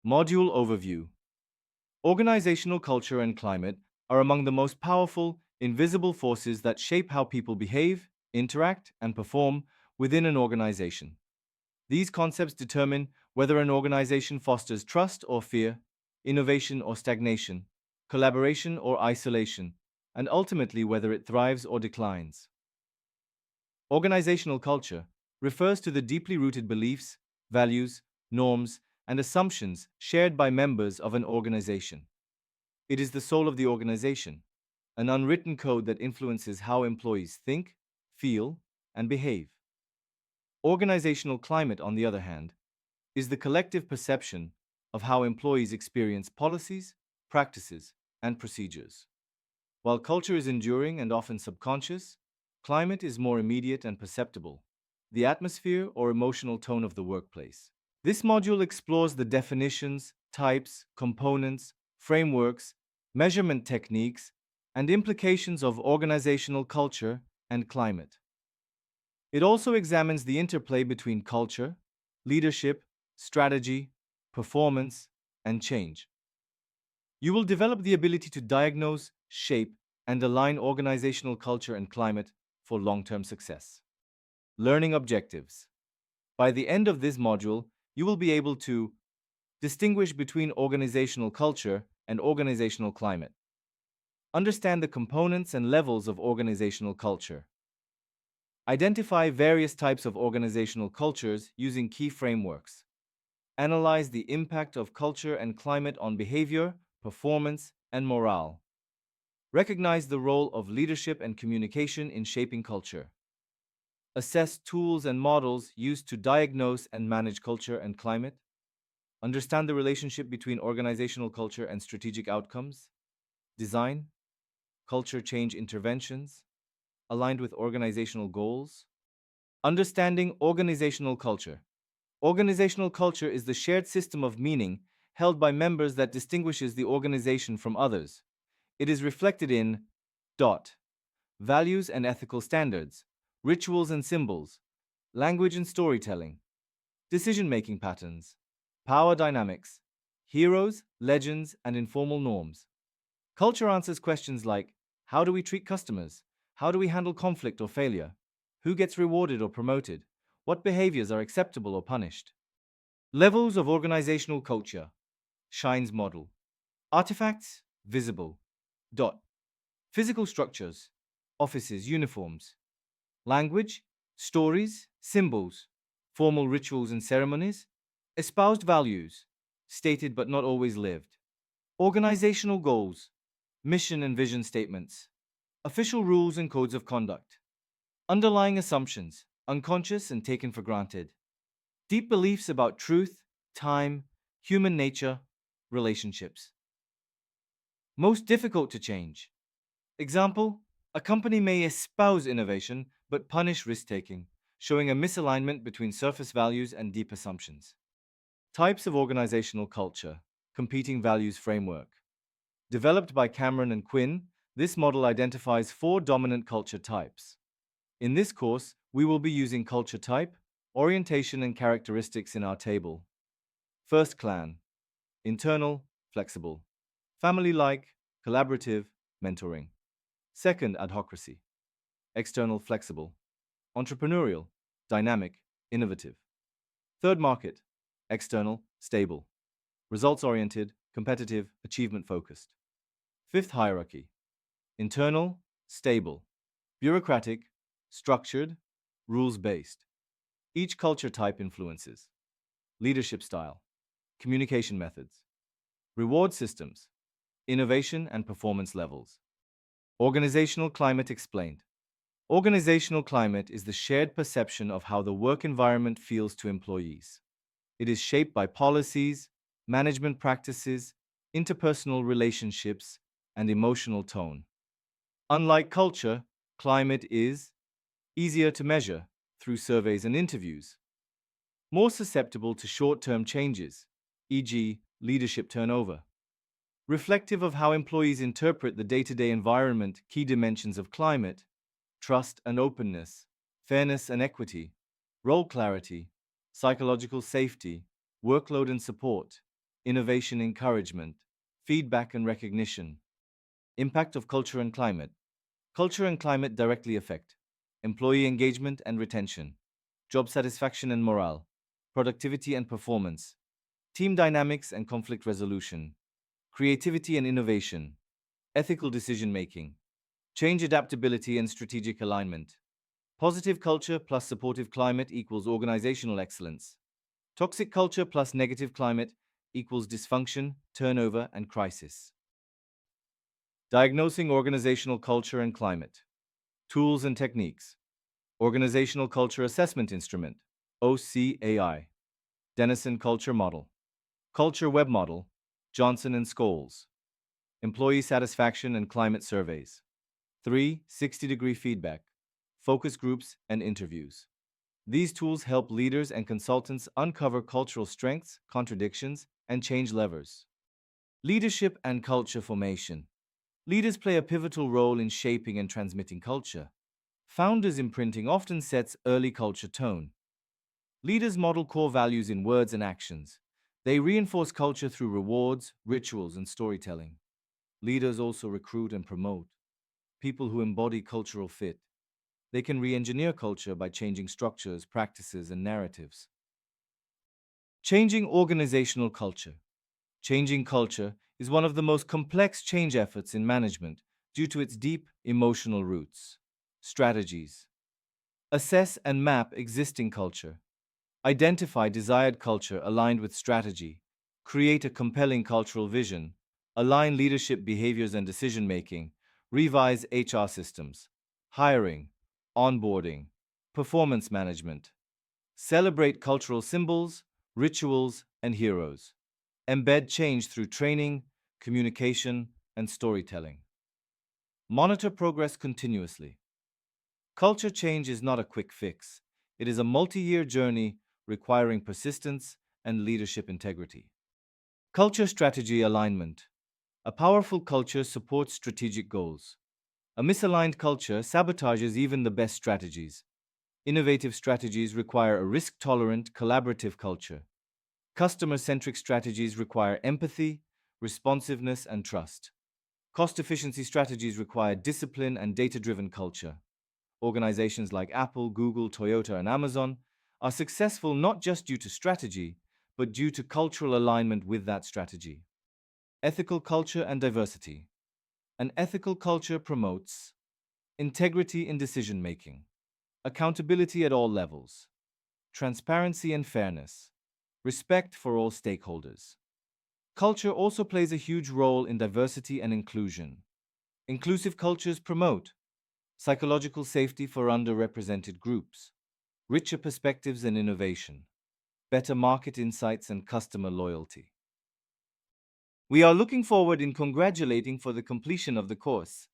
Module Overview. Organizational culture and climate are among the most powerful, invisible forces that shape how people behave, interact, and perform within an organization. These concepts determine whether an organization fosters trust or fear, innovation or stagnation, collaboration or isolation, and ultimately whether it thrives or declines. Organizational culture refers to the deeply rooted beliefs, values, norms, and assumptions shared by members of an organization. It is the soul of the organization, an unwritten code that influences how employees think, feel, and behave. Organizational climate, on the other hand, is the collective perception of how employees experience policies, practices, and procedures. While culture is enduring and often subconscious, climate is more immediate and perceptible, the atmosphere or emotional tone of the workplace. This module explores the definitions, types, components, frameworks, measurement techniques, and implications of organizational culture and climate. It also examines the interplay between culture, leadership, strategy, performance, and change. You will develop the ability to diagnose, shape, and align organizational culture and climate for long-term success. Learning objectives. By the end of this module, you will be able to distinguish between organizational culture and organizational climate. Understand the components and levels of organizational culture. Identify various types of organizational cultures using key frameworks. Analyze the impact of culture and climate on behavior, performance, and morale. Recognize the role of leadership and communication in shaping culture. Assess tools and models used to diagnose and manage culture and climate. Understand the relationship between organizational culture and strategic outcomes. Design culture change interventions aligned with organizational goals. Understanding organizational culture. Organizational culture is the shared system of meaning held by members that distinguishes the organization from others. It is reflected in dot, values and ethical standards, rituals and symbols, language and storytelling, decision-making patterns, power dynamics, heroes, legends, and informal norms. Culture answers questions like, how do we treat customers? How do we handle conflict or failure? Who gets rewarded or promoted? What behaviors are acceptable or punished? Levels of organizational culture. Shine's model. Artifacts, visible. Dot. Physical structures, offices, uniforms. Language, stories, symbols. Formal rituals and ceremonies. Espoused values, stated but not always lived. Organizational goals, mission and vision statements. Official rules and codes of conduct. Underlying assumptions, unconscious and taken for granted. Deep beliefs about truth, time, human nature, relationships. Most difficult to change. Example, a company may espouse innovation but punish risk-taking, showing a misalignment between surface values and deep assumptions. Types of organizational culture, competing values framework. Developed by Cameron and Quinn, this model identifies 4 dominant culture types. In this course, we will be using culture type, orientation and characteristics in our table. First, clan. Internal, flexible. Family-like, collaborative, mentoring. Second, adhocracy. External, flexible. Entrepreneurial, dynamic, innovative. Third, market. External, stable. Results-oriented, competitive, achievement-focused. Fifth, hierarchy. Internal, stable. Bureaucratic, structured, rules-based. Each culture type influences. Leadership style. Communication methods. Reward systems. Innovation and performance levels. Organizational climate explained. Organizational climate is the shared perception of how the work environment feels to employees. It is shaped by policies, management practices, interpersonal relationships, and emotional tone. Unlike culture, climate is easier to measure through surveys and interviews, more susceptible to short-term changes, e.g., leadership turnover. Reflective of how employees interpret the day-to-day environment, key dimensions of climate, trust and openness, fairness and equity, role clarity, psychological safety, workload and support, innovation encouragement, feedback and recognition, impact of culture and climate. Culture and climate directly affect employee engagement and retention, job satisfaction and morale, productivity and performance, team dynamics and conflict resolution, creativity and innovation, ethical decision making, change adaptability and strategic alignment. Positive culture plus supportive climate equals organizational excellence. Toxic culture plus negative climate equals dysfunction, turnover, and crisis. Diagnosing organizational culture and climate. Tools and techniques. Organizational Culture Assessment Instrument, OCAI. Denison Culture Model. Culture Web Model, Johnson and Scholes. Employee Satisfaction and Climate Surveys. 3. 60-degree feedback, focus groups, and interviews. These tools help leaders and consultants uncover cultural strengths, contradictions, and change levers. Leadership and culture formation. Leaders play a pivotal role in shaping and transmitting culture. Founders' imprinting often sets early culture tone. Leaders model core values in words and actions. They reinforce culture through rewards, rituals, and storytelling. Leaders also recruit and promote people who embody cultural fit. They can re-engineer culture by changing structures, practices, and narratives. Changing organizational culture. Changing culture is one of the most complex change efforts in management due to its deep emotional roots. Strategies. Assess and map existing culture. Identify desired culture aligned with strategy. Create a compelling cultural vision. Align leadership behaviors and decision making. Revise HR systems. Hiring, onboarding, performance management. Celebrate cultural symbols, rituals, and heroes. Embed change through training, communication, and storytelling. Monitor progress continuously. Culture change is not a quick fix. It is a multi-year journey requiring persistence and leadership integrity. Culture strategy alignment. A powerful culture supports strategic goals. A misaligned culture sabotages even the best strategies. Innovative strategies require a risk-tolerant, collaborative culture. Customer-centric strategies require empathy, responsiveness, and trust. Cost efficiency strategies require discipline and data-driven culture. Organizations like Apple, Google, Toyota, and Amazon are successful not just due to strategy, but due to cultural alignment with that strategy. Ethical culture and diversity. An ethical culture promotes integrity in decision making, accountability at all levels, transparency and fairness, respect for all stakeholders. Culture also plays a huge role in diversity and inclusion. Inclusive cultures promote psychological safety for underrepresented groups, richer perspectives and innovation, better market insights and customer loyalty. We are looking forward in congratulating for the completion of the course.